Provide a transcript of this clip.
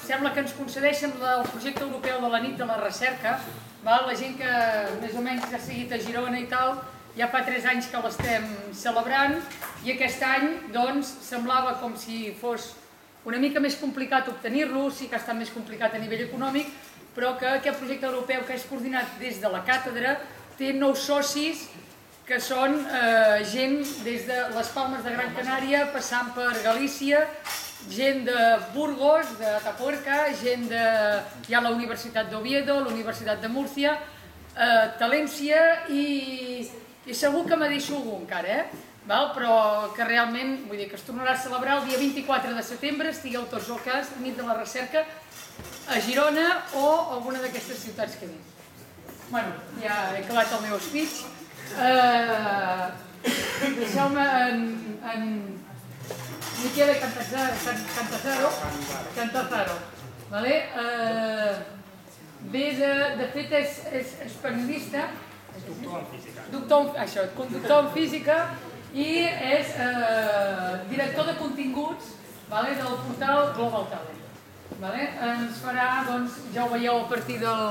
sembla que ens concedeixen el projecte europeu de la nit de la recerca. La gent que més o menys ha seguit a Girona i tal, ja fa 3 anys que l'estem celebrant i aquest any doncs semblava com si fos una mica més complicat obtenir-lo, sí que ha estat més complicat a nivell econòmic, però que aquest projecte europeu que és coordinat des de la càtedra té 9 socis que són gent des de les Palmes de Gran Canària, passant per Galícia, gent de Burgos, de Atapuerca, gent de la Universitat d'Oviedo, la Universitat de Múrcia, Talència i segur que me deixo algú encara, però que realment, vull dir que es tornarà a celebrar el dia 24 de setembre, estigueu tots al cas, nit de la recerca, a Girona o alguna d'aquestes ciutats que he dit. Bueno, ja he acabat el meu speech. Deixeu-me en Michele Cantazaro. De fet és periodista, conductor en física i és director de continguts del portal Global Talent. Ens farà, ja ho veieu a partir del